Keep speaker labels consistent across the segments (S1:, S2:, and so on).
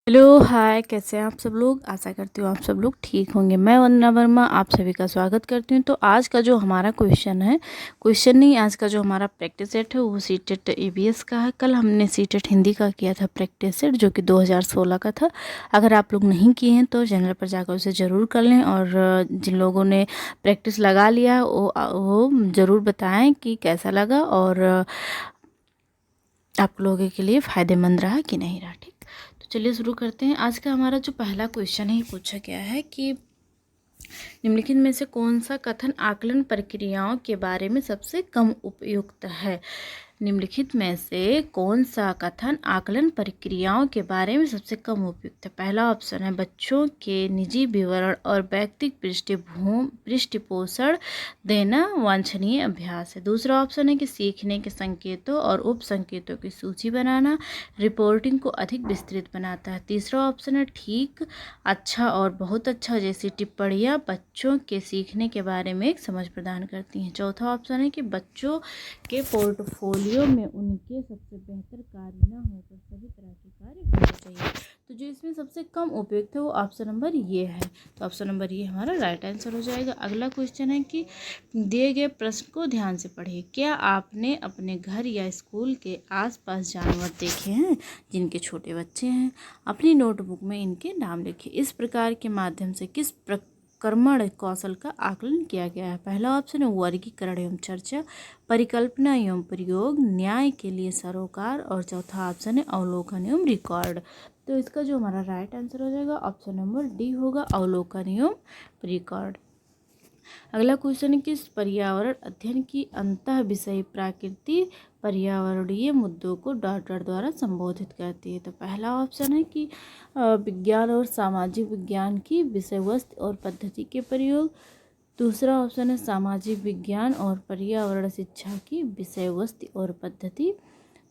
S1: Hello hi, कैसे हैं आप सब लोग। आशा करती हूँ आप सब लोग ठीक होंगे। मैं वंदना वर्मा आप सभी का स्वागत करती हूँ। तो आज का जो हमारा क्वेश्चन है, क्वेश्चन नहीं, आज का जो हमारा प्रैक्टिस सेट है वो सीटेट ईवीएस का है। कल हमने सीटेट हिंदी का किया था प्रैक्टिस सेट, जो कि 2016 का था। अगर आप लोग नहीं किए हैं तो चैनल पर जाकर उसे ज़रूर कर लें, और जिन लोगों ने प्रैक्टिस लगा लिया वो ज़रूर बताएँ कि कैसा लगा और आप लोगों के लिए फ़ायदेमंद रहा कि नहीं रहा। ठीक, तो चलिए शुरू करते हैं। आज का हमारा जो पहला क्वेश्चन है ये पूछा गया है कि निम्नलिखित में से कौन सा कथन आकलन प्रक्रियाओं के बारे में सबसे कम उपयुक्त है। निम्नलिखित में से कौन सा कथन आकलन प्रक्रियाओं के बारे में सबसे कम उपयुक्त है। पहला ऑप्शन है बच्चों के निजी विवरण और व्यक्तिगत पृष्ठपोषण देना वांछनीय अभ्यास है। दूसरा ऑप्शन है कि सीखने के संकेतों और उप संकेतों की सूची बनाना रिपोर्टिंग को अधिक विस्तृत बनाता है। तीसरा ऑप्शन है ठीक, अच्छा और बहुत अच्छा जैसी टिप्पणियां बच्चों के सीखने के बारे में एक समझ प्रदान करती हैं। चौथा ऑप्शन है कि बच्चों के पोर्टफोलियो में उनके सबसे बेहतर कार्य न होकर सभी तरह के कार्य होने चाहिए। तो जो इसमें सबसे कम उपयुक्त है वो ऑप्शन नंबर ये है। तो ऑप्शन नंबर ये हमारा राइट आंसर हो जाएगा। अगला क्वेश्चन है कि दिए गए प्रश्न को ध्यान से पढ़िए। क्या आपने अपने घर या स्कूल के आसपास जानवर देखे हैं जिनके छोटे बच्चे हैं? अपनी नोटबुक में इनके नाम लिखिए। इस प्रकार के माध्यम से किस प्रक्रमण कौशल का आकलन किया गया है। पहला ऑप्शन है वर्गीकरण एवं चर्चा, परिकल्पना एवं प्रयोग, न्याय के लिए सरोकार, और चौथा ऑप्शन है अवलोकन एवं रिकॉर्ड। तो इसका जो हमारा राइट आंसर हो जाएगा ऑप्शन नंबर डी होगा, अवलोकन एवं रिकॉर्ड। अगला क्वेश्चन है कि पर्यावरण अध्ययन की अंतः विषय प्रकृति पर्यावरणीय मुद्दों को डॉट डॉट द्वारा संबोधित करती है। तो पहला ऑप्शन है कि विज्ञान और सामाजिक विज्ञान की विषय वस्तु और पद्धति के प्रयोग। दूसरा ऑप्शन है सामाजिक विज्ञान और पर्यावरण शिक्षा की विषय वस्तु और पद्धति।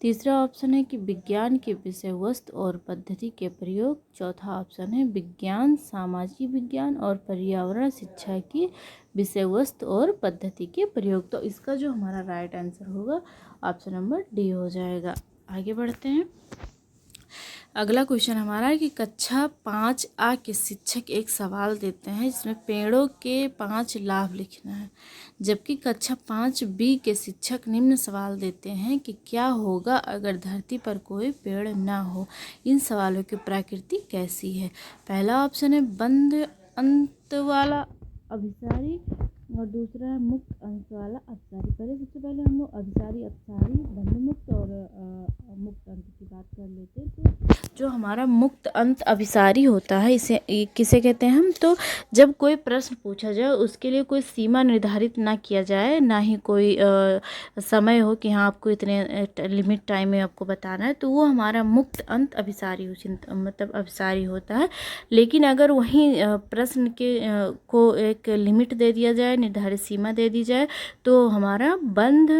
S1: तीसरा ऑप्शन है कि विज्ञान के विषय वस्तु और पद्धति के प्रयोग। चौथा ऑप्शन है विज्ञान, सामाजिक विज्ञान और पर्यावरण शिक्षा की विषय वस्तु और पद्धति के प्रयोग। तो इसका जो हमारा राइट आंसर होगा ऑप्शन नंबर डी हो जाएगा। आगे बढ़ते हैं। अगला क्वेश्चन हमारा है कि कक्षा 5A के शिक्षक एक सवाल देते हैं जिसमें पेड़ों के 5 लाभ लिखना है, जबकि कक्षा 5B के शिक्षक निम्न सवाल देते हैं कि क्या होगा अगर धरती पर कोई पेड़ ना हो। इन सवालों की प्रकृति कैसी है। पहला ऑप्शन है बंद अंत वाला अभिसारी, और दूसरा है मुक्त अंत वाला अपसारी। सबसे पहले हम लोग अभिसारी, अपसारी, बंद मुक्त और मुक्त अंत की बात कर लेते हैं। तो जो हमारा मुक्त अंत अभिसारी होता है इसे किसे कहते हैं हम, तो जब कोई प्रश्न पूछा जाए उसके लिए कोई सीमा निर्धारित ना किया जाए, ना ही कोई समय हो कि हाँ आपको इतने लिमिट टाइम में आपको बताना है, तो वो हमारा मुक्त अंत अभिसारी मतलब अभिसारी होता है। लेकिन अगर वहीं प्रश्न के को एक लिमिट दे दिया जाए, निर्धारित सीमा दे दी जाए, तो हमारा बंध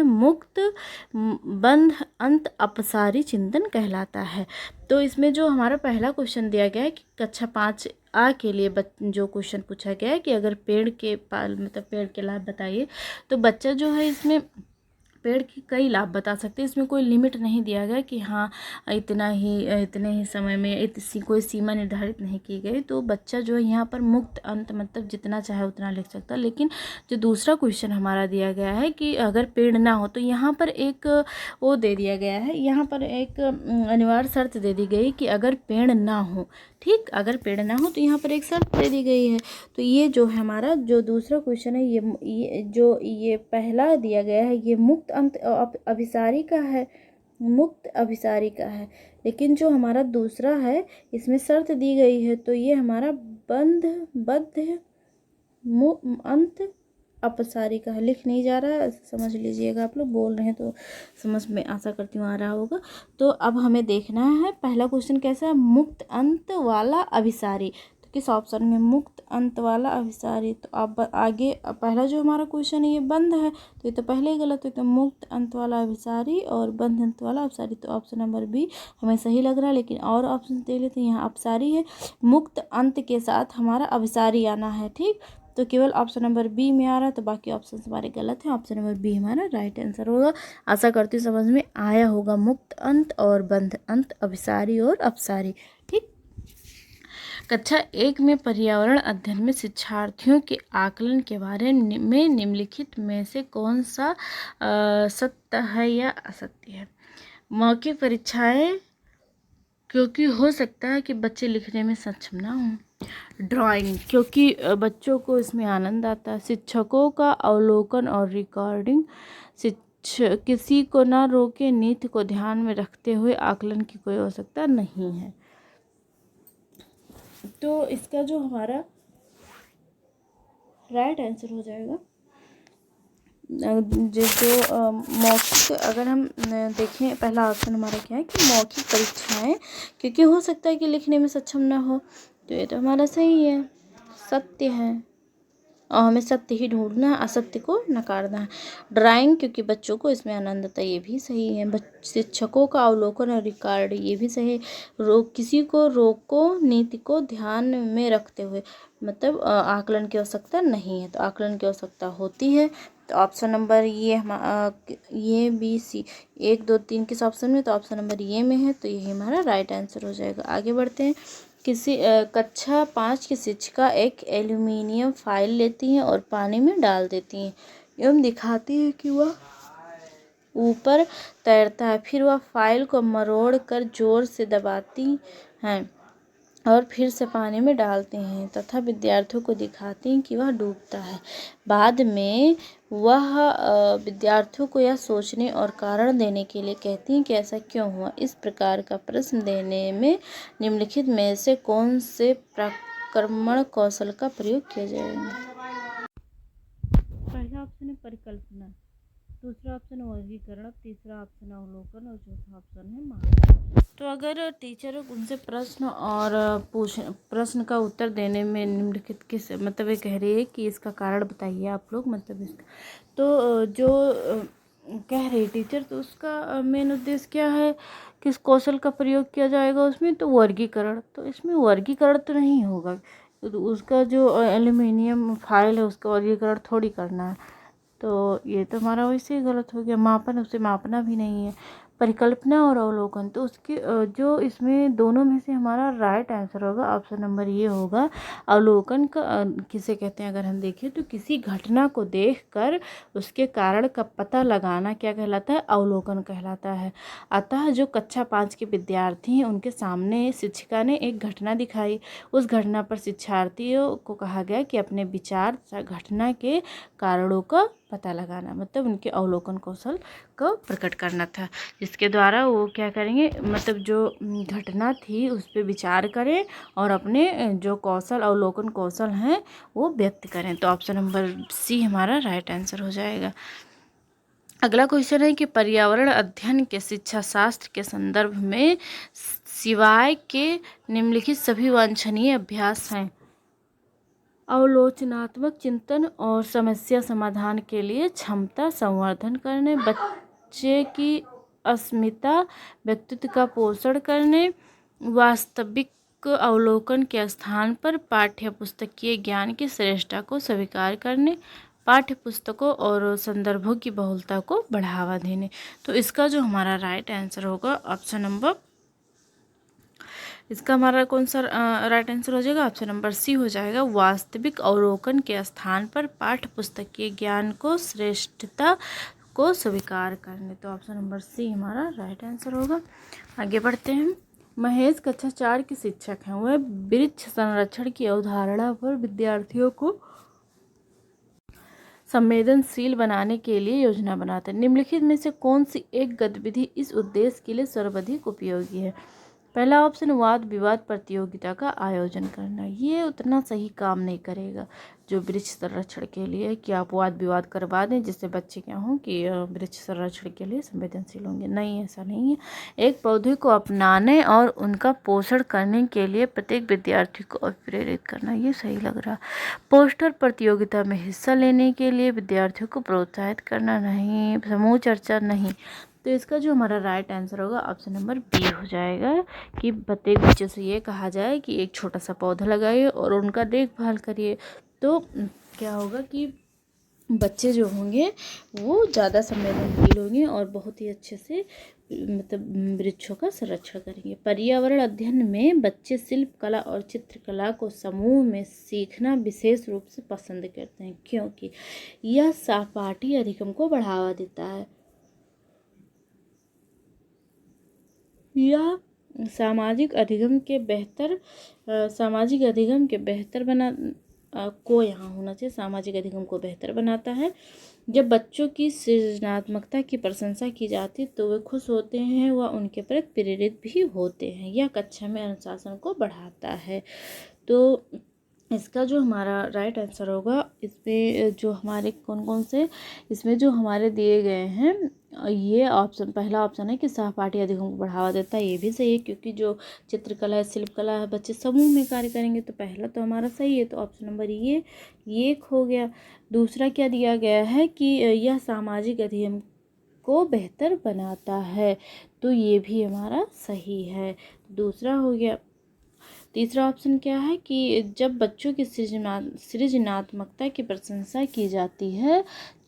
S1: अंत अपसारी चिंतन कहलाता है। तो इसमें जो हमारा पहला क्वेश्चन दिया गया है कि कक्षा 5A के लिए जो क्वेश्चन पूछा गया है कि अगर पेड़ के पेड़ के लाभ बताइए, तो बच्चा जो है इसमें पेड़ के कई लाभ बता सकते हैं। इसमें कोई लिमिट नहीं दिया गया कि हाँ इतने ही समय में कोई सीमा निर्धारित नहीं की गई। तो बच्चा जो है यहाँ पर मुक्त अंत मतलब जितना चाहे उतना लिख सकता है। लेकिन जो दूसरा क्वेश्चन हमारा दिया गया है कि अगर पेड़ ना हो, तो यहाँ पर एक वो दे दिया गया है, यहाँ पर एक अनिवार्य शर्त दे दी गई कि अगर पेड़ ना हो, ठीक, अगर पेड़ ना हो तो यहाँ पर एक शर्त दे दी गई है। तो ये जो है हमारा जो दूसरा क्वेश्चन है ये पहला दिया गया है ये मुक्त अंत अभिसारी का है, मुक्त अभिसारी का है। लेकिन जो हमारा दूसरा है इसमें शर्त दी गई है, तो ये हमारा बद्ध अंत अपसारी का है। लिख नहीं जा रहा है, समझ लीजिएगा, आप लोग बोल रहे हैं तो समझ में आशा करती हूँ आ रहा होगा। तो अब हमें देखना है पहला क्वेश्चन कैसा है, मुक्त अंत वाला अभिसारी। तो किस ऑप्शन में मुक्त अंत वाला अभिसारी। तो अब आगे पहला जो हमारा क्वेश्चन है ये बंद है, तो ये तो पहले ही गलत है। तो मुक्त अंत वाला अभिसारी और बंद अंत वाला अभिसारी, तो ऑप्शन नंबर बी हमें सही लग रहा है। लेकिन और ऑप्शन दे लेते हैं, यहाँ अपसारी है, मुक्त अंत के साथ हमारा अभिसारी आना है, ठीक। तो केवल ऑप्शन नंबर बी में आ रहा है, तो बाकी ऑप्शन हमारे गलत हैं। ऑप्शन नंबर बी हमारा राइट आंसर होगा। आशा करती हूँ समझ में आया होगा। मुक्त अंत और बंध अंत, अभिसारी और अपसारी, ठीक। कक्षा 1 में पर्यावरण अध्ययन में शिक्षार्थियों के आकलन के बारे में निम्नलिखित में से कौन सा सत्य है या असत्य है। मौखिक परीक्षाएं, क्योंकि हो सकता है कि बच्चे लिखने में सक्षम ना हों। ड्राइंग, क्योंकि बच्चों को इसमें आनंद आता है। शिक्षकों का अवलोकन और रिकॉर्डिंग, किसी को ना रोके, नीति को ध्यान में रखते हुए आकलन की कोई आवश्यकता नहीं है। तो इसका जो हमारा राइट आंसर हो जाएगा जो मौखिक, अगर हम देखें पहला ऑप्शन हमारा क्या है कि मौखिक परीक्षाएं, क्योंकि हो सकता है कि लिखने में सक्षम ना हो, तो ये तो हमारा सही है, सत्य है, और हमें सत्य ही ढूंढना है, असत्य को नकारना है। ड्राइंग, क्योंकि बच्चों को इसमें आनंद आता है, ये भी सही है। शिक्षकों का अवलोकन और रिकॉर्ड, ये भी सही है। किसी को रोको, नीति को ध्यान में रखते हुए, मतलब आकलन की आवश्यकता नहीं है, तो आकलन की आवश्यकता होती है। तो ऑप्शन नंबर ये बी सी 1 2 3 किस ऑप्शन में, तो ऑप्शन नंबर ये में है, तो यही हमारा राइट आंसर हो जाएगा। आगे बढ़ते हैं। किसी कक्षा 5 की शिक्षिका एक एल्यूमिनियम फाइल लेती हैं और पानी में डाल देती हैं एवं दिखाती है कि वह ऊपर तैरता है। फिर वह फाइल को मरोड़ कर जोर से दबाती हैं और फिर से पानी में डालते हैं तथा विद्यार्थियों को दिखाती हैं कि वह डूबता है। बाद में वह विद्यार्थियों को यह सोचने और कारण देने के लिए कहती हैं कि ऐसा क्यों हुआ। इस प्रकार का प्रश्न देने में निम्नलिखित में से कौन से प्रक्रमण कौशल का प्रयोग किया जाएगा। पहला ऑप्शन है परिकल्पना, दूसरा ऑप्शन वर्गीकरण, तीसरा ऑप्शन अवलोकन और चौथा ऑप्शन है मान। तो अगर टीचर उनसे प्रश्न का उत्तर देने में निम्नलिखित किस, मतलब ये कह रही है कि इसका कारण बताइए आप लोग, मतलब इसका, तो जो कह रही टीचर, तो उसका मेन उद्देश्य क्या है, किस कौशल का प्रयोग किया जाएगा उसमें, तो वर्गीकरण। तो इसमें वर्गीकरण तो नहीं होगा, तो उसका जो एल्यूमिनियम फाइल है उसका वर्गीकरण थोड़ी करना है, तो ये तो हमारा वैसे ही गलत हो गया। मापन, उसे मापना भी नहीं है। परिकल्पना और अवलोकन, तो उसके जो इसमें दोनों में से हमारा राइट आंसर होगा ऑप्शन नंबर ये होगा। अवलोकन का किसे कहते हैं, अगर हम देखें तो किसी घटना को देखकर उसके कारण का पता लगाना क्या कहलाता है, अवलोकन कहलाता है। अतः जो कक्षा 5 के विद्यार्थी हैं उनके सामने शिक्षिका ने एक घटना दिखाई, उस घटना पर शिक्षार्थियों को कहा गया कि अपने विचार घटना के कारणों का पता लगाना, मतलब उनके अवलोकन कौशल को प्रकट करना था, जिसके द्वारा वो क्या करेंगे, मतलब जो घटना थी उस पर विचार करें और अपने जो कौशल, अवलोकन कौशल हैं वो व्यक्त करें। तो ऑप्शन नंबर सी हमारा राइट आंसर हो जाएगा। अगला क्वेश्चन है कि पर्यावरण अध्ययन के शिक्षा शास्त्र के संदर्भ में सिवाय के निम्नलिखित सभी वांछनीय अभ्यास हैं। अवलोचनात्मक चिंतन और समस्या समाधान के लिए क्षमता संवर्धन करने, बच्चे की अस्मिता, व्यक्तित्व का पोषण करने, वास्तविक अवलोकन के स्थान पर पाठ्यपुस्तकीय ज्ञान की श्रेष्ठता को स्वीकार करने, पाठ्य पुस्तकों और संदर्भों की बहुलता को बढ़ावा देने। तो इसका जो हमारा राइट आंसर होगा ऑप्शन नंबर, इसका हमारा कौन सा राइट आंसर हो जाएगा, ऑप्शन नंबर सी हो जाएगा। वास्तविक अवलोकन के स्थान पर पाठ्य पुस्तकीय ज्ञान को श्रेष्ठता को स्वीकार करने, तो ऑप्शन नंबर सी हमारा राइट आंसर होगा। आगे बढ़ते हैं। महेश कक्षा 4 के शिक्षक हैं, वह वृक्ष संरक्षण की अवधारणा पर विद्यार्थियों को संवेदनशील बनाने के लिए योजना बनाते हैं। निम्नलिखित में से कौन सी एक गतिविधि इस उद्देश्य के लिए सर्वाधिक उपयोगी है। पहला ऑप्शन वाद विवाद प्रतियोगिता का आयोजन करना, ये उतना सही काम नहीं करेगा जो वृक्ष संरक्षण के लिए, कि आप वाद विवाद करवा दें जिससे बच्चे क्या हों कि वृक्ष संरक्षण के लिए संवेदनशील होंगे। नहीं, ऐसा नहीं है। एक पौधे को अपनाने और उनका पोषण करने के लिए प्रत्येक विद्यार्थी को प्रेरित करना, ये सही लग रहा। पोस्टर प्रतियोगिता में हिस्सा लेने के लिए विद्यार्थियों को प्रोत्साहित करना, नहीं। समूह चर्चा, नहीं। तो इसका जो हमारा राइट आंसर होगा ऑप्शन नंबर बी हो जाएगा, कि प्रत्येक बच्चे से ये कहा जाए कि एक छोटा सा पौधा लगाइए और उनका देखभाल करिए। तो क्या होगा कि बच्चे जो होंगे वो ज़्यादा संवेदनशील होंगे और बहुत ही अच्छे से मतलब वृक्षों का संरक्षण करेंगे। पर्यावरण अध्ययन में बच्चे शिल्प कला और चित्रकला को समूह में सीखना विशेष रूप से पसंद करते हैं, क्योंकि यह सहपाठी अधिगम को बढ़ावा देता है। यह सामाजिक अधिगम के बेहतर बना को यहाँ होना चाहिए, सामाजिक अधिगम को बेहतर बनाता है। जब बच्चों की सृजनात्मकता की प्रशंसा की जाती है तो वे खुश होते हैं व उनके प्रति प्रेरित भी होते हैं। यह कक्षा में अनुशासन को बढ़ाता है। तो इसका जो हमारा राइट आंसर होगा, इसमें जो हमारे कौन कौन से इसमें जो हमारे दिए गए हैं, ये ऑप्शन पहला ऑप्शन है कि सहपाठी अधिगम को बढ़ावा देता है, ये भी सही है, क्योंकि जो चित्रकला है, शिल्पकला है, बच्चे समूह में कार्य करेंगे, तो पहला तो हमारा सही है, तो ऑप्शन नंबर ये एक हो गया। दूसरा क्या दिया गया है कि यह सामाजिक अधिगम को बेहतर बनाता है, तो ये भी हमारा सही है, दूसरा हो गया। तीसरा ऑप्शन क्या है कि जब बच्चों की सृजनात्मकता की प्रशंसा की जाती है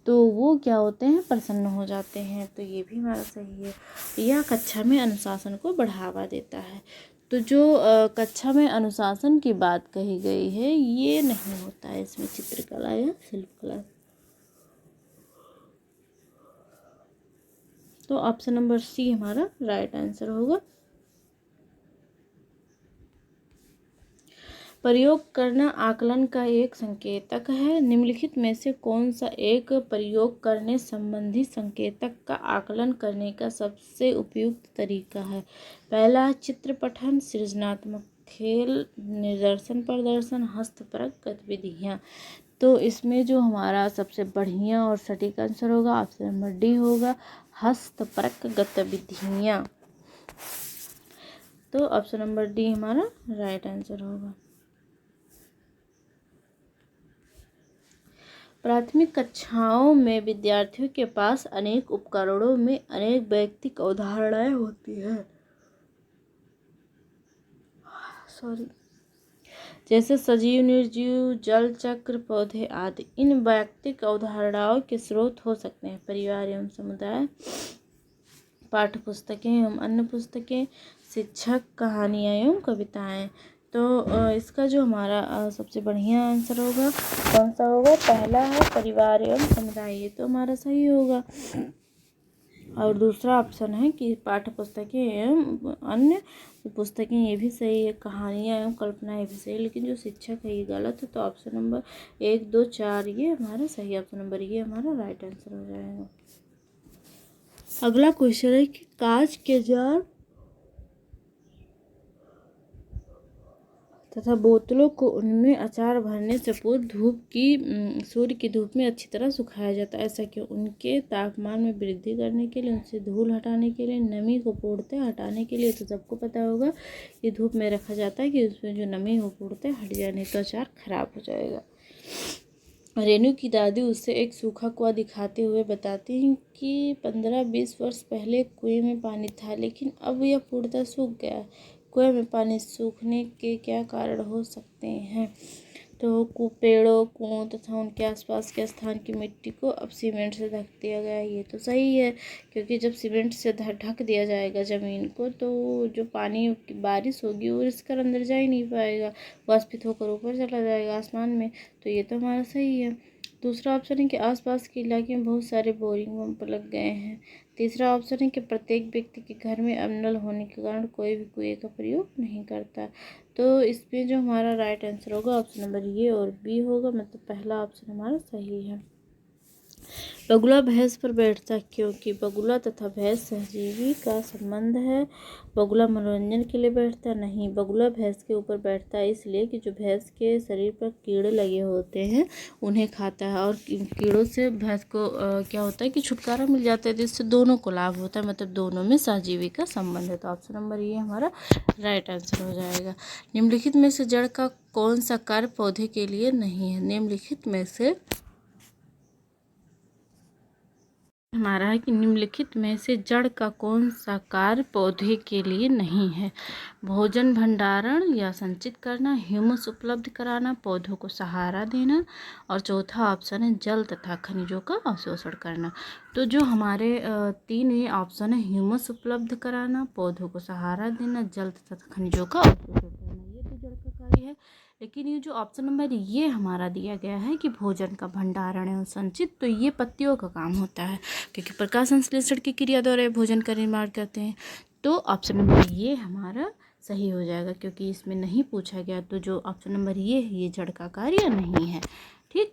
S1: तो वो क्या होते हैं, प्रसन्न हो जाते हैं, तो ये भी हमारा सही है। यह कक्षा में अनुशासन को बढ़ावा देता है, तो जो कक्षा में अनुशासन की बात कही गई है ये नहीं होता है इसमें चित्रकला या शिल्पकला। तो ऑप्शन नंबर सी हमारा राइट आंसर होगा। प्रयोग करना आकलन का एक संकेतक है। निम्नलिखित में से कौन सा एक प्रयोग करने संबंधी संकेतक का आकलन करने का सबसे उपयुक्त तरीका है? पहला, चित्र पठन, सृजनात्मक खेल, निदर्शन प्रदर्शन, हस्तपरक गतिविधियाँ। तो इसमें जो हमारा सबसे बढ़िया और सटीक आंसर होगा ऑप्शन नंबर डी होगा, हस्तपरक गतिविधियाँ। तो ऑप्शन नंबर डी हमारा राइट आंसर होगा। प्राथमिक कक्षाओं में विद्यार्थियों के पास अनेक उपकरणों में अनेक वैयक्तिक अवधारणाएं होती हैं, जैसे सजीव, निर्जीव, जल चक्र, पौधे आदि। इन वैयक्तिक अवधारणाओं के स्रोत हो सकते हैं परिवार एवं समुदाय, पाठ्य पुस्तकें एवं अन्य पुस्तकें, शिक्षक, कहानियाँ एवं कविताएं। तो इसका जो हमारा सबसे बढ़िया आंसर होगा कौन सा होगा? पहला है परिवार एवं समुदाय, ये तो हमारा सही होगा। और दूसरा ऑप्शन है कि पाठ्य पुस्तकें एवं अन्य पुस्तकें, ये भी सही है। कहानियाँ एवं कल्पना, ये भी सही है, लेकिन जो शिक्षक है ये गलत है। तो ऑप्शन नंबर 1, 2, 4 ये हमारा सही, ऑप्शन नंबर ये हमारा राइट आंसर हो जाएगा। अगला क्वेश्चन है कि कांच के जार तथा बोतलों को उनमें अचार भरने से पूर्व सूर्य की धूप में अच्छी तरह सुखाया जाता है, ऐसा क्यों? उनके तापमान में वृद्धि करने के लिए, उनसे धूल हटाने के लिए, नमी को पूर्णतः हटाने के लिए। तो सबको पता होगा ये धूप में रखा जाता है कि उसमें जो नमी हो पूर्णतः हट जाए, नहीं तो अचार खराब हो जाएगा। रेनू की दादी उसे एक सूखा कुआं दिखाते हुए बताती हैं कि 15-20 वर्ष पहले कुएं में पानी था, लेकिन अब यह पूर्णतः सूख गया। कुएं में पानी सूखने के क्या कारण हो सकते हैं? तो पेड़ों, कुओं तथा उनके आसपास के स्थान की मिट्टी को अब सीमेंट से ढक दिया गया है, ये तो सही है, क्योंकि जब सीमेंट से ढक दिया जाएगा ज़मीन को तो जो पानी बारिश होगी वो इसके अंदर जा ही नहीं पाएगा, वाष्पित होकर ऊपर चला जाएगा आसमान में, तो ये तो हमारा सही है। दूसरा ऑप्शन है कि आसपास के इलाके में बहुत सारे बोरिंग पंप लग गए हैं। तीसरा ऑप्शन है कि प्रत्येक व्यक्ति के घर में अब नल होने के कारण कोई भी कुएं का प्रयोग नहीं करता। तो इसमें जो हमारा राइट आंसर होगा ऑप्शन नंबर ये और बी होगा, मतलब पहला ऑप्शन हमारा सही है। बगुला भैंस पर बैठता क्योंकि बगुला तथा भैंस सहजीवी का संबंध है। बगुला मनोरंजन के लिए बैठता नहीं, बगुला भैंस के ऊपर बैठता है इसलिए कि जो भैंस के शरीर पर कीड़े लगे होते हैं उन्हें खाता है, और कीड़ों से भैंस को क्या होता है कि छुटकारा मिल जाता है, जिससे दोनों को लाभ होता है, मतलब दोनों में सहजीवी का संबंध है। तो ऑप्शन नंबर ये हमारा राइट आंसर हो जाएगा। निम्नलिखित में से जड़ का कौन सा कार्य पौधे के लिए नहीं है? निम्नलिखित में से हमारा है कि निम्नलिखित में से जड़ का कौन सा कार्य पौधे के लिए नहीं है? भोजन भंडारण या संचित करना, ह्यूमस उपलब्ध कराना, पौधों को सहारा देना, और चौथा ऑप्शन है जल तथा खनिजों का अवशोषण करना। तो जो हमारे तीन ये ऑप्शन है, ह्यूमस उपलब्ध कराना, पौधों को सहारा देना, जल तथा खनिजों का अवशोषण करना, ये तो जड़ का कार्य है। लेकिन ये जो ऑप्शन नंबर ये हमारा दिया गया है कि भोजन का भंडारण एवं संचित, तो ये पत्तियों का काम होता है, क्योंकि प्रकाश संश्लेषण की क्रिया द्वारा भोजन का निर्माण करते हैं। तो ऑप्शन नंबर ये हमारा सही हो जाएगा, क्योंकि इसमें नहीं पूछा गया। तो जो ऑप्शन नंबर ये जड़ का कार्य नहीं है। ठीक,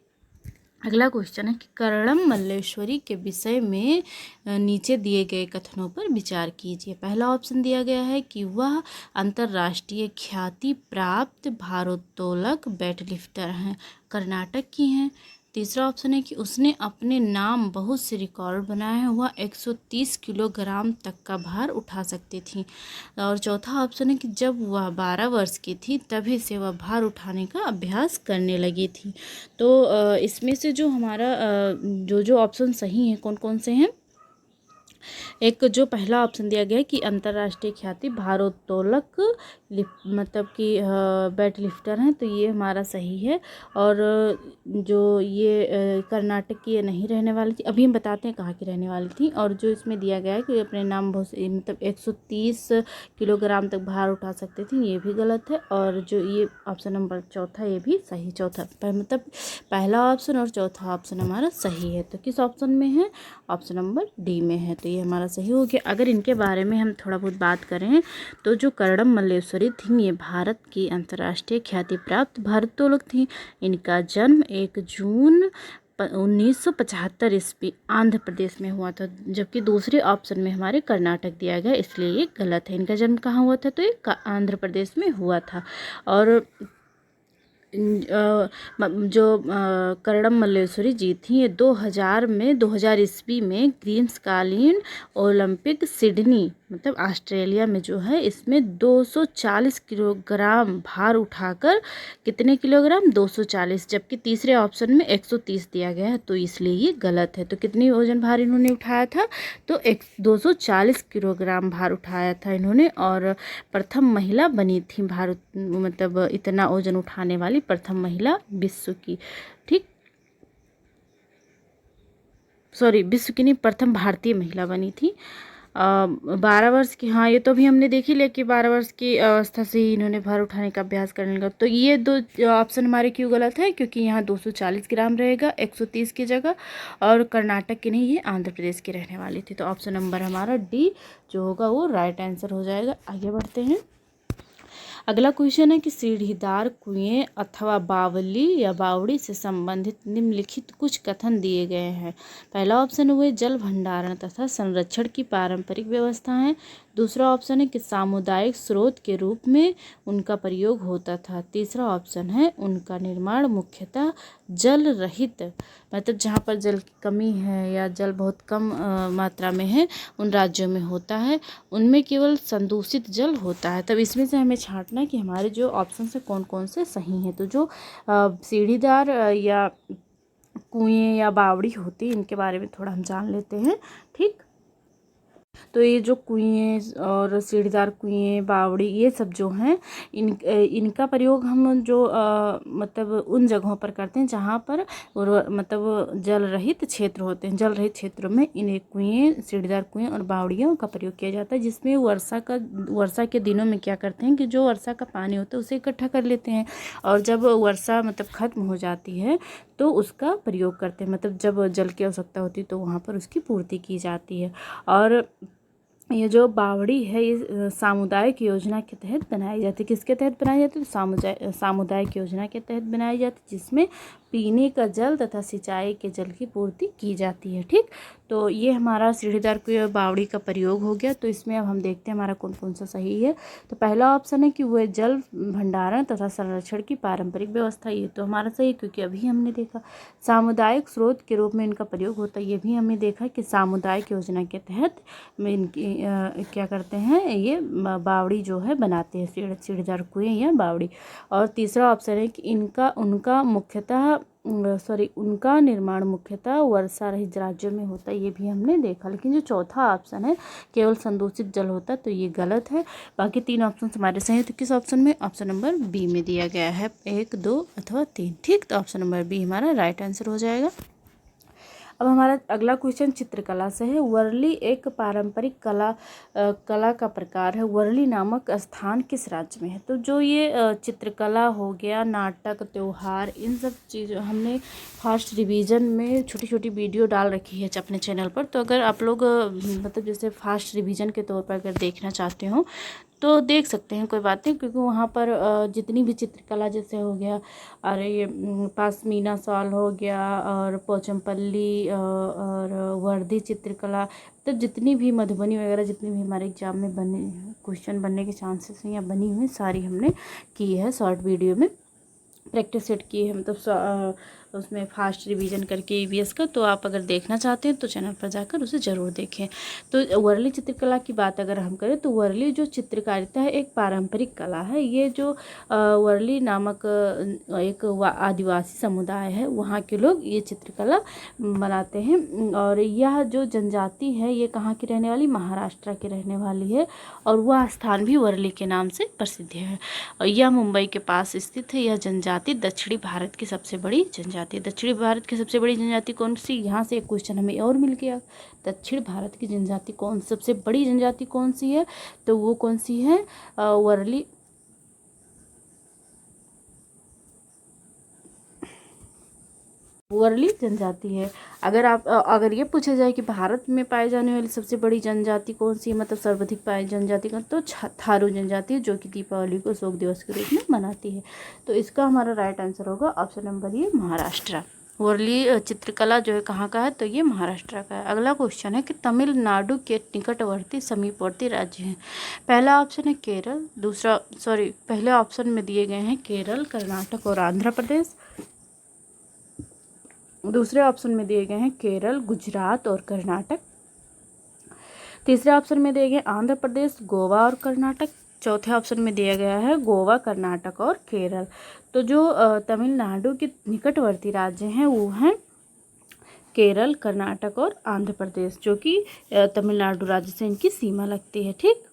S1: अगला क्वेश्चन है कि कर्णम मल्लेश्वरी के विषय में नीचे दिए गए कथनों पर विचार कीजिए। पहला ऑप्शन दिया गया है कि वह अंतर्राष्ट्रीय ख्याति प्राप्त भारोत्तोलक वेटलिफ्टर हैं, कर्नाटक की हैं। तीसरा ऑप्शन है कि उसने अपने नाम बहुत से रिकॉर्ड बनाए हैं, वह 130 किलोग्राम तक का भार उठा सकती थी। और चौथा ऑप्शन है कि जब वह 12 वर्ष की थी तभी से वह भार उठाने का अभ्यास करने लगी थी। तो इसमें से जो हमारा जो ऑप्शन सही हैं कौन कौन से हैं? एक जो पहला ऑप्शन दिया गया है कि अंतर्राष्ट्रीय ख्याति भारोत्तोलक मतलब कि वेट लिफ्टर हैं, तो ये हमारा सही है। और जो ये कर्नाटक की ये नहीं रहने वाली थी, अभी हम बताते हैं कहाँ की रहने वाली थी। और जो इसमें दिया गया है कि अपने नाम बहुत मतलब 130 किलोग्राम तक भार उठा सकते थे, ये भी गलत है। और जो ये ऑप्शन नंबर चौथा ये भी सही, चौथा मतलब पहला ऑप्शन और चौथा ऑप्शन हमारा सही है। तो किस ऑप्शन में है? ऑप्शन नंबर डी में है, तो ये हमारा सही हो गया। अगर इनके बारे में हम थोड़ा बहुत बात करें तो जो कर्णम मल्लेश्वरी थी ये भारत की अंतर्राष्ट्रीय ख्याति प्राप्त भारोत्तोलक थी। इनका जन्म 1 जून 1975 ईस्वी आंध्र प्रदेश में हुआ था, जबकि दूसरे ऑप्शन में हमारे कर्नाटक दिया गया, इसलिए ये गलत है। इनका जन्म कहाँ हुआ था? तो ये आंध्र प्रदेश में हुआ था। और जो कर्णम मल्लेश्वरी जी थी ये 2000 ईस्वी में ग्रीष्मकालीन ओलंपिक सिडनी मतलब ऑस्ट्रेलिया में जो है इसमें 240 किलोग्राम भार उठाकर, कितने किलोग्राम? 240, जबकि तीसरे ऑप्शन में 130 दिया गया है, तो इसलिए ये गलत है। तो कितनी वजन भार इन्होंने उठाया था? तो 240 किलोग्राम भार उठाया था इन्होंने, और प्रथम महिला बनी थी भारत मतलब इतना वजन उठाने वाली प्रथम महिला विश्व की। ठीक, सॉरी विश्व की नहीं, प्रथम भारतीय महिला बनी थी। 12 वर्ष की, हाँ ये तो भी हमने देख ही लिया कि 12 वर्ष की अवस्था से ही इन्होंने भार उठाने का अभ्यास करने लगा। तो ये दो ऑप्शन हमारे क्यों गलत है? क्योंकि यहाँ 240 ग्राम रहेगा 130 की जगह, और कर्नाटक की नहीं, ये आंध्र प्रदेश की रहने वाली थी। तो ऑप्शन नंबर हमारा डी जो होगा वो राइट आंसर हो जाएगा। आगे बढ़ते हैं। अगला क्वेश्चन है कि सीढ़ीदार कुएं अथवा बावली या बावड़ी से संबंधित निम्नलिखित कुछ कथन दिए गए हैं। पहला ऑप्शन हुए जल भंडारण तथा संरक्षण की पारंपरिक व्यवस्था है। दूसरा ऑप्शन है कि सामुदायिक स्रोत के रूप में उनका प्रयोग होता था। तीसरा ऑप्शन है उनका निर्माण मुख्यतः जल रहित मतलब जहाँ पर जल की कमी है या जल बहुत कम मात्रा में है उन राज्यों में होता है, उनमें केवल संदूषित जल होता है। तब इसमें से हमें छांटना है कि हमारे जो ऑप्शन से कौन कौन से सही हैं। तो जो सीढ़ीदार या कुएं या बावड़ी होती है इनके बारे में थोड़ा हम जान लेते हैं। ठीक, तो ये जो कुएं और सीढ़ीदार कुएं बावड़ी ये सब जो हैं इनका प्रयोग हम जो मतलब उन जगहों पर करते हैं जहाँ पर मतलब जल रहित क्षेत्र होते हैं। जल रहित क्षेत्रों में इन कुएं, सीढ़ीदार कुएं और बावड़ियों का प्रयोग किया जाता है, जिसमें वर्षा के दिनों में क्या करते हैं कि जो वर्षा का पानी होता है उसे इकट्ठा कर लेते हैं, और जब वर्षा मतलब ख़त्म हो जाती है तो उसका प्रयोग करते हैं, मतलब जब जल की आवश्यकता होती है तो वहाँ पर उसकी पूर्ति की जाती है। और ये जो बावड़ी है ये सामुदायिक योजना के तहत बनाई जाती है। किसके तहत बनाई जाती है? तो सामुदायिक योजना के तहत बनाई जाती है, जिसमें पीने का जल तथा सिंचाई के जल की पूर्ति की जाती है। ठीक, तो ये हमारा सीढ़ीदार कुएं बावड़ी का प्रयोग हो गया। तो इसमें अब हम देखते हैं हमारा कौन कौन सा सही है। तो पहला ऑप्शन है कि वह जल भंडारण तथा संरक्षण की पारंपरिक व्यवस्था, ये तो हमारा सही है क्योंकि अभी हमने देखा। सामुदायिक स्रोत के रूप में इनका प्रयोग होता है, ये भी हमने देखा कि सामुदायिक योजना के तहत में इनकी क्या करते हैं ये बावड़ी जो है बनाते हैं, सीढ़ीदार कुएं या बावड़ी। और तीसरा ऑप्शन है कि उनका मुख्यतः उनका निर्माण मुख्यतः वर्षा रहित राज्यों में होता है, ये भी हमने देखा। लेकिन जो चौथा ऑप्शन है केवल संदूषित जल होता है, तो ये गलत है। बाकी 3 ऑप्शन हमारे सही है। तो किस ऑप्शन में? ऑप्शन नंबर बी में दिया गया है, 1, 2 अथवा 3। ठीक, तो ऑप्शन नंबर बी हमारा राइट आंसर हो जाएगा। अब हमारा अगला क्वेश्चन चित्रकला से है। वर्ली एक पारंपरिक कला का प्रकार है। वर्ली नामक स्थान किस राज्य में है? तो जो ये चित्रकला हो गया, नाटक, त्योहार, इन सब चीज़ों हमने फास्ट रिवीजन में छोटी छोटी वीडियो डाल रखी है अपने चैनल पर। तो अगर आप लोग मतलब जैसे फास्ट रिवीजन के तौर पर अगर देखना चाहते हो तो देख सकते हैं, कोई बात नहीं, क्योंकि वहाँ पर जितनी भी चित्रकला जैसे हो गया, और ये पश्मीना शॉल हो गया, और पोचमपल्ली और वर्दी चित्रकला, तो जितनी भी मधुबनी वगैरह जितनी भी हमारे एग्जाम में बने क्वेश्चन बनने के चांसेस हैं या बनी हुई सारी हमने की है शॉर्ट वीडियो में प्रैक्टिस सेट की है, मतलब उसमें फास्ट रिवीजन करके ईवीएस का। तो आप अगर देखना चाहते हैं तो चैनल पर जाकर उसे ज़रूर देखें। तो वर्ली चित्रकला की बात अगर हम करें तो वर्ली जो चित्रकारिता है एक पारंपरिक कला है। ये जो वर्ली नामक एक आदिवासी समुदाय है, वहाँ के लोग ये चित्रकला बनाते हैं। और यह जो जनजाति है ये कहाँ की रहने वाली? महाराष्ट्र की रहने वाली है। और वह स्थान भी वर्ली के नाम से प्रसिद्ध है। यह मुंबई के पास स्थित है। यह जनजाति दक्षिणी भारत की सबसे बड़ी जनजाति। दक्षिणी भारत की सबसे बड़ी जनजाति कौन सी? यहाँ से एक क्वेश्चन हमें और मिल गया। दक्षिण भारत की जनजाति कौन, सबसे बड़ी जनजाति कौन सी है? तो वो कौन सी है? वर्ली जनजाति है। अगर ये पूछा जाए कि भारत में पाए जाने वाली सबसे बड़ी जनजाति कौन सी है, मतलब सर्वाधिक पाई जनजाति कौन, तो थारू जनजाति है, जो कि दीपावली को शोक दिवस के रूप में मनाती है। तो इसका हमारा राइट आंसर होगा ऑप्शन नंबर ये, महाराष्ट्र। वर्ली चित्रकला जो है कहाँ का है? तो ये महाराष्ट्र का है। अगला क्वेश्चन है कि तमिलनाडु के निकटवर्ती समीपवर्ती राज्य हैं। पहला ऑप्शन है केरल, पहले ऑप्शन में दिए गए हैं केरल, कर्नाटक और आंध्र प्रदेश। दूसरे ऑप्शन में दिए गए हैं केरल, गुजरात और कर्नाटक। तीसरे ऑप्शन में दिए गए आंध्र प्रदेश, गोवा और कर्नाटक। चौथे ऑप्शन में दिया गया है गोवा, कर्नाटक और केरल। तो जो तमिलनाडु के निकटवर्ती राज्य हैं वो हैं केरल, कर्नाटक और आंध्र प्रदेश, जो कि तमिलनाडु राज्य से इनकी सीमा लगती है। ठीक,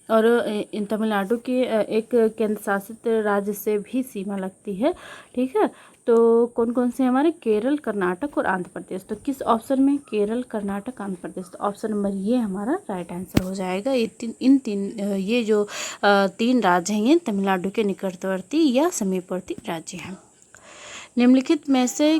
S1: और इन तमिलनाडु के एक केंद्र शासित राज्य से भी सीमा लगती है। ठीक है, तो कौन कौन से हमारे? केरल, कर्नाटक और आंध्र प्रदेश। तो किस ऑप्शन में? केरल, कर्नाटक, आंध्र प्रदेश। तो ऑप्शन नंबर ये हमारा राइट आंसर हो जाएगा। ये जो 3 राज्य हैं ये तमिलनाडु के निकटवर्ती या समीपवर्ती राज्य हैं। निम्नलिखित में से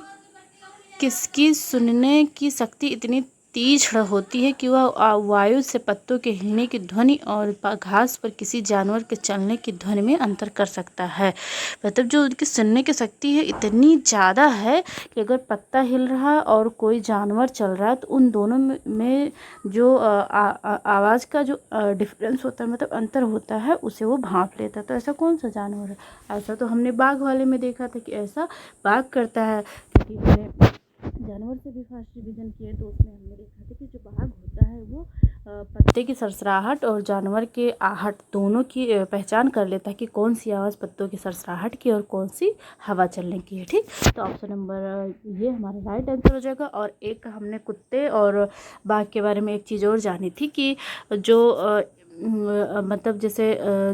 S1: किसकी सुनने की शक्ति इतनी तीक्ष्ण होती है कि वह वायु से पत्तों के हिलने की ध्वनि और घास पर किसी जानवर के चलने की ध्वनि में अंतर कर सकता है? मतलब जो उनकी सुनने की शक्ति है इतनी ज़्यादा है कि अगर पत्ता हिल रहा है और कोई जानवर चल रहा है तो उन दोनों में जो आवाज़ का जो डिफरेंस होता है, मतलब अंतर होता है, उसे वो भांप लेता है। तो ऐसा कौन सा जानवर है? ऐसा तो हमने बाघ वाले में देखा था कि ऐसा बाघ करता है। जानवर से भी फास्ट रिवीजन किए तो उसमें हमने देखा था कि जो बाघ होता है वो पत्ते की सरसराहट और जानवर के आहट दोनों की पहचान कर लेता है कि कौन सी आवाज़ पत्तों की सरसराहट की और कौन सी हवा चलने की है। ठीक, तो ऑप्शन नंबर ये हमारा राइट आंसर हो जाएगा। और एक हमने कुत्ते और बाघ के बारे में एक चीज़ और जानी थी कि जो मतलब जैसे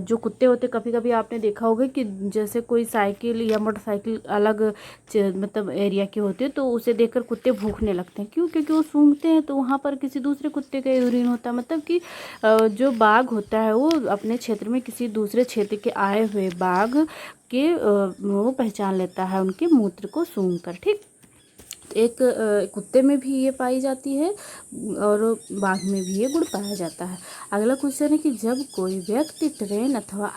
S1: जो कुत्ते होते, कभी कभी आपने देखा होगा कि जैसे कोई साइकिल या मोटरसाइकिल अलग मतलब एरिया की होती है तो उसे देखकर कुत्ते भूखने लगते हैं। क्यों? क्योंकि वो सूंघते हैं तो वहाँ पर किसी दूसरे कुत्ते का यूरिन होता है। मतलब कि जो बाघ होता है वो अपने क्षेत्र में किसी दूसरे क्षेत्र के आए हुए बाघ के वो पहचान लेता है उनके मूत्र को सूंघकर। ठीक, एक कुत्ते में भी ये पाई जाती है और बाघ में भी ये गुण पाया जाता है। अगला क्वेश्चन है कि जब कोई व्यक्ति ट्रेन अथवा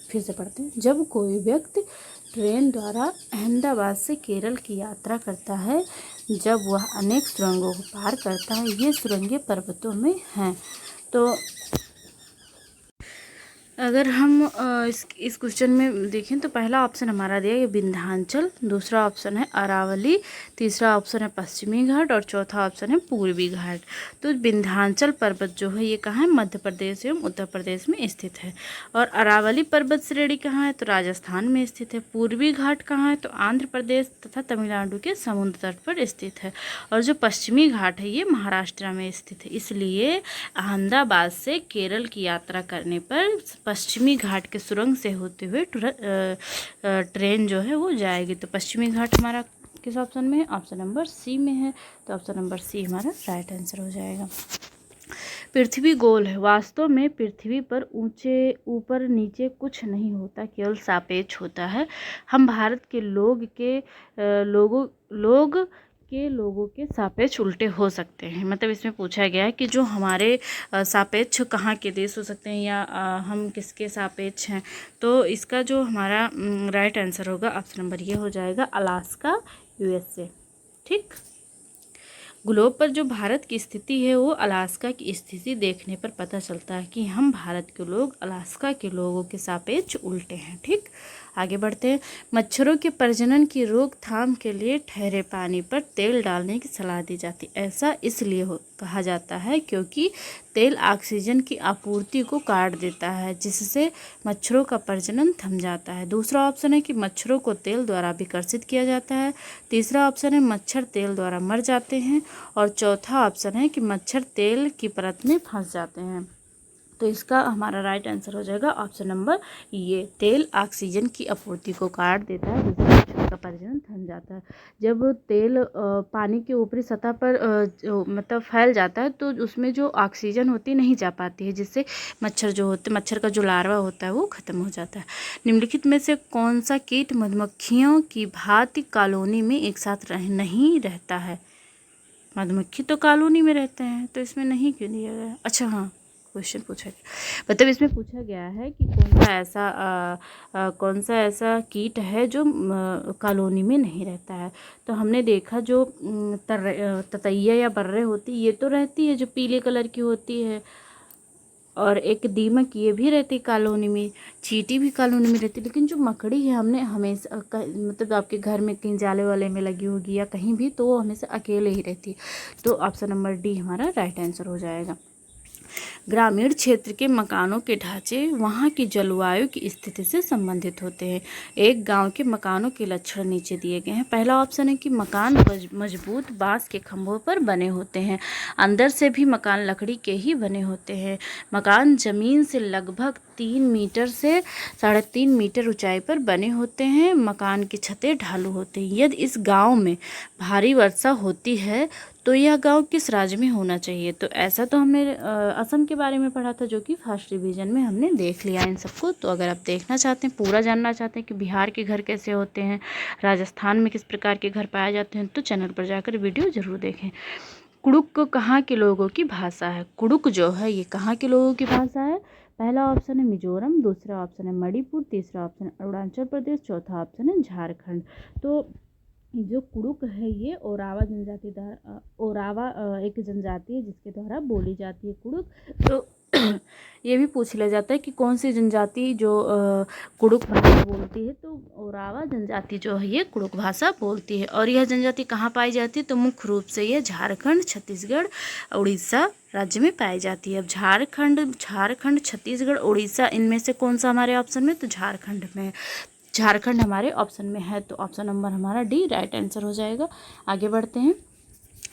S1: फिर से पढ़ते हैं। जब कोई व्यक्ति ट्रेन द्वारा अहमदाबाद से केरल की यात्रा करता है, जब वह अनेक सुरंगों को पार करता है, ये सुरंगें पर्वतों में हैं। तो अगर हम इस क्वेश्चन में देखें तो पहला ऑप्शन हमारा दिया है विंध्याचल, दूसरा ऑप्शन है अरावली, तीसरा ऑप्शन है पश्चिमी घाट और चौथा ऑप्शन है पूर्वी घाट। तो विंध्याचल पर्वत जो है ये कहाँ है, मध्य प्रदेश एवं उत्तर प्रदेश में स्थित है। और अरावली पर्वत श्रेणी कहाँ है, तो राजस्थान में स्थित है। पूर्वी घाट कहाँ है, तो आंध्र प्रदेश तथा तमिलनाडु के समुद्र तट पर स्थित है। और जो पश्चिमी घाट है ये महाराष्ट्र में स्थित है। इसलिए अहमदाबाद से केरल की यात्रा करने पर पश्चिमी घाट के सुरंग से होते हुए ट्रेन जो है वो जाएगी। तो पश्चिमी घाट हमारा किस ऑप्शन में है, ऑप्शन नंबर सी में है। तो ऑप्शन नंबर सी हमारा राइट आंसर हो जाएगा। पृथ्वी गोल है, वास्तव में पृथ्वी पर ऊपर नीचे कुछ नहीं होता, केवल सापेक्ष होता है। हम भारत के लोगों के सापेक्ष उल्टे हो सकते हैं। मतलब इसमें पूछा गया है कि जो हमारे सापेक्ष कहाँ के देश हो सकते हैं या हम किसके सापेक्ष हैं। तो इसका जो हमारा राइट आंसर होगा ऑप्शन नंबर ये हो जाएगा, अलास्का, यूएसए। ठीक। ग्लोब पर जो भारत की स्थिति है वो अलास्का की स्थिति देखने पर पता चलता है कि हम भारत के लोग अलास्का के लोगों के सापेक्ष उल्टे हैं। ठीक। आगे बढ़ते हैं। मच्छरों के प्रजनन की रोकथाम के लिए ठहरे पानी पर तेल डालने की सलाह दी जाती है। ऐसा इसलिए कहा जाता है क्योंकि तेल ऑक्सीजन की आपूर्ति को काट देता है, जिससे मच्छरों का प्रजनन थम जाता है। दूसरा ऑप्शन है कि मच्छरों को तेल द्वारा विकर्षित किया जाता है। तीसरा ऑप्शन है मच्छर तेल द्वारा मर जाते हैं। और चौथा ऑप्शन है कि मच्छर तेल की परत में फंस जाते हैं। तो इसका हमारा राइट आंसर हो जाएगा ऑप्शन नंबर ये, तेल ऑक्सीजन की आपूर्ति को काट देता है, जिससे मच्छर का प्रजनन थम जाता है। जब तेल पानी के ऊपरी सतह पर मतलब फैल जाता है तो उसमें जो ऑक्सीजन होती है नहीं जा पाती है, जिससे मच्छर का जो लार्वा होता है वो खत्म हो जाता है। निम्नलिखित में से कौन सा कीट मधुमक्खियों की भांति कॉलोनी में एक साथ नहीं रहता है। मधुमक्खी तो कॉलोनी में रहते हैं, तो इसमें नहीं क्यों दिया गया। अच्छा हाँ, क्वेश्चन पूछा गया, मतलब इसमें पूछा गया है कि कौन सा ऐसा कीट है जो कॉलोनी में नहीं रहता है। तो हमने देखा जो ततैया या बर्रे होती ये तो रहती है, जो पीले कलर की होती है। और एक दीमक ये भी रहती कॉलोनी में, चींटी भी कॉलोनी में रहती। लेकिन जो मकड़ी है हमने हमेशा मतलब आपके घर में कहीं जाले वाले में लगी होगी या कहीं भी, तो वो हमेशा अकेले ही रहती है। तो ऑप्शन नंबर डी हमारा राइट आंसर हो जाएगा। ग्रामीण क्षेत्र के मकानों के ढांचे वहाँ की जलवायु की स्थिति से संबंधित होते हैं। एक गांव के मकानों के लक्षण नीचे दिए गए हैं। पहला ऑप्शन है कि मकान मजबूत बांस के खंभों पर बने होते हैं। अंदर से भी मकान लकड़ी के ही बने होते हैं। मकान जमीन से लगभग 3 मीटर से 3.5 मीटर ऊंचाई पर बने होते हैं। मकान की छतें ढालू होती हैं। यदि इस गाँव में भारी वर्षा होती है तो यह गांव किस राज्य में होना चाहिए। तो ऐसा तो हमने असम के बारे में पढ़ा था, जो कि फर्स्ट डिवीजन में हमने देख लिया इन सबको। तो अगर आप देखना चाहते हैं, पूरा जानना चाहते हैं कि बिहार के घर कैसे होते हैं, राजस्थान में किस प्रकार के घर पाए जाते हैं, तो चैनल पर जाकर वीडियो ज़रूर देखें। कुड़ुक कहाँ के लोगों की भाषा है। कुड़ुक जो है ये कहाँ के लोगों की भाषा है। पहला ऑप्शन है मिजोरम, दूसरा ऑप्शन है मणिपुर, तीसरा ऑप्शन है अरुणाचल प्रदेश, चौथा ऑप्शन है झारखंड। तो जो कुड़ुक है ये ओरावा एक जनजाति है जिसके द्वारा बोली जाती है कुड़ुक। तो ये भी पूछ लिया जाता है कि कौन सी जनजाति जो कुड़ुक भाषा बोलती है। तो ओरावा जनजाति जो है ये कुड़ुक भाषा बोलती है। और यह जनजाति कहाँ पाई जाती है, तो मुख्य रूप से यह झारखंड, छत्तीसगढ़, उड़ीसा राज्य में पाई जाती है। अब झारखंड, छत्तीसगढ़, उड़ीसा, इनमें से कौन सा हमारे ऑप्शन में, तो झारखंड में, झारखंड हमारे ऑप्शन में है। तो ऑप्शन नंबर हमारा डी राइट आंसर हो जाएगा। आगे बढ़ते हैं।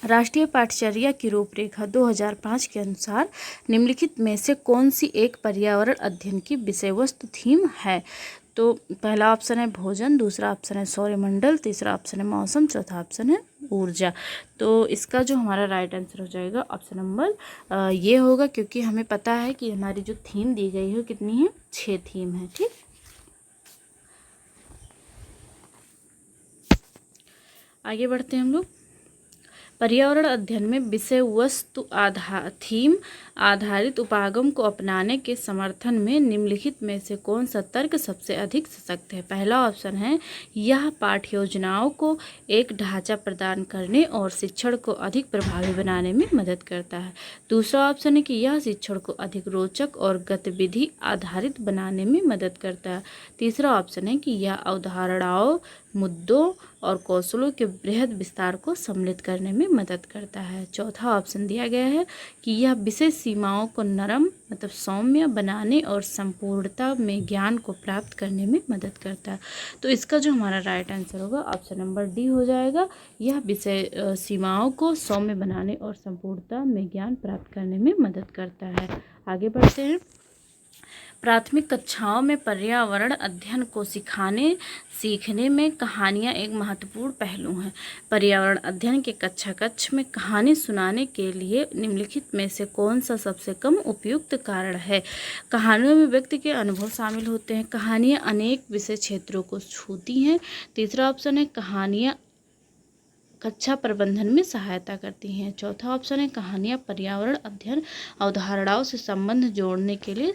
S1: राष्ट्रीय पाठचर्या की रूपरेखा 2005 के अनुसार निम्नलिखित में से कौन सी एक पर्यावरण अध्ययन की विषय वस्तु थीम है। तो पहला ऑप्शन है भोजन, दूसरा ऑप्शन है सौरमंडल, तीसरा ऑप्शन है मौसम, चौथा ऑप्शन है ऊर्जा। तो इसका जो हमारा राइट आंसर हो जाएगा ऑप्शन नंबर ये होगा, क्योंकि हमें पता है कि हमारी जो थीम दी गई है कितनी है, 6 थीम है। ठीक। आगे बढ़ते हैं हम लोग। पर्यावरण अध्ययन में विषय वस्तु थीम आधारित उपागम को अपनाने के समर्थन में निम्नलिखित में से कौन सा तर्क सबसे अधिक सशक्त है। पहला ऑप्शन है, यह पाठ्य योजनाओं को एक ढांचा प्रदान करने और शिक्षण को अधिक प्रभावी बनाने में मदद करता है। दूसरा ऑप्शन है कि यह शिक्षण को अधिक रोचक और गतिविधि आधारित बनाने में मदद करता है। तीसरा ऑप्शन है कि यह अवधारणाओं, मुद्दों और कौशलों के बृहद विस्तार को सम्मिलित करने में मदद करता है। चौथा ऑप्शन दिया गया है कि यह विषय सीमाओं को नरम मतलब सौम्य बनाने और संपूर्णता में ज्ञान को प्राप्त करने में मदद करता है। तो इसका जो हमारा राइट आंसर होगा ऑप्शन नंबर डी हो जाएगा। यह विषय सीमाओं को सौम्य बनाने और संपूर्णता में ज्ञान प्राप्त करने में मदद करता है। आगे बढ़ते हैं। प्राथमिक कक्षाओं में पर्यावरण अध्ययन को सीखने में कहानियाँ एक महत्वपूर्ण पहलू हैं। पर्यावरण अध्ययन के कक्ष में कहानी सुनाने के लिए निम्नलिखित में से कौन सा सबसे कम उपयुक्त कारण है। कहानियों में व्यक्ति के अनुभव शामिल होते हैं। कहानियाँ अनेक विषय क्षेत्रों को छूती हैं। तीसरा ऑप्शन है, कहानियाँ कक्षा प्रबंधन में सहायता करती हैं। चौथा ऑप्शन है, कहानियाँ पर्यावरण अध्ययन अवधारणाओं से संबंध जोड़ने के लिए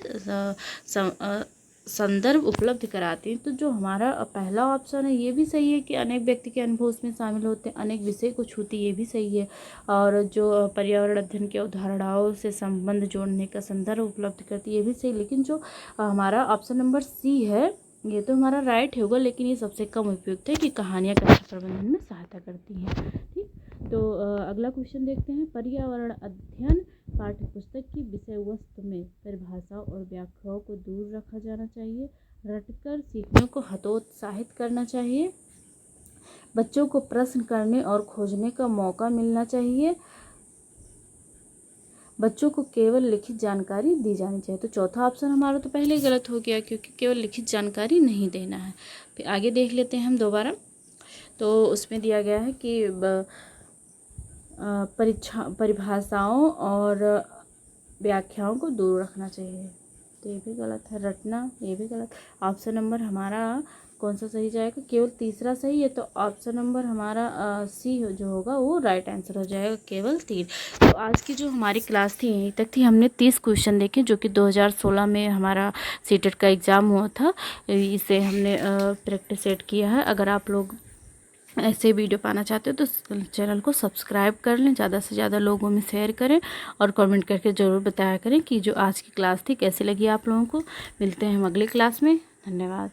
S1: संदर्भ उपलब्ध कराती हैं। तो जो हमारा पहला ऑप्शन है ये भी सही है कि अनेक व्यक्ति के अनुभव उसमें शामिल होते हैं, अनेक विषय को छूती, ये भी सही है। और जो पर्यावरण अध्ययन की अवधारणाओं से संबंध जोड़ने का संदर्भ उपलब्ध करती है, ये भी सही। लेकिन जो हमारा ऑप्शन नंबर सी है ये तो हमारा राइट होगा, लेकिन ये सबसे कम उपयुक्त है कि कहानियाँ कक्षा प्रबंधन में सहायता करती हैं। ठीक, तो अगला क्वेश्चन देखते हैं। पर्यावरण अध्ययन पाठ्य पुस्तक की विषय वस्तु में परिभाषाओं और व्याख्याओं को दूर रखा जाना चाहिए। रटकर सीखने को हतोत्साहित करना चाहिए। बच्चों को प्रश्न करने और खोजने का मौका मिलना चाहिए। बच्चों को केवल लिखित जानकारी दी जानी चाहिए। तो चौथा ऑप्शन हमारा तो पहले ही गलत हो गया, क्योंकि केवल लिखित जानकारी नहीं देना है। फिर आगे देख लेते हैं हम दोबारा। तो उसमें दिया गया है कि परिभाषाओं और व्याख्याओं को दूर रखना चाहिए, तो ये भी गलत है। रटना, ये भी गलत। ऑप्शन नंबर हमारा कौन सा सही जाएगा? केवल तीसरा सही है, तो ऑप्शन नंबर हमारा सी जो होगा वो राइट आंसर हो जाएगा, केवल 3। तो आज की जो हमारी क्लास थी यहीं तक थी। हमने 30 क्वेश्चन देखे जो कि 2016 में हमारा सीटेट का एग्ज़ाम हुआ था। इसे हमने प्रैक्टिस सेट किया है। अगर आप लोग ऐसे वीडियो पाना चाहते हो तो चैनल को सब्सक्राइब कर लें, ज़्यादा से ज़्यादा लोगों में शेयर करें और कमेंट करके ज़रूर बताया करें कि जो आज की क्लास थी कैसी लगी आप लोगों को। मिलते हैं हम अगली क्लास में। धन्यवाद।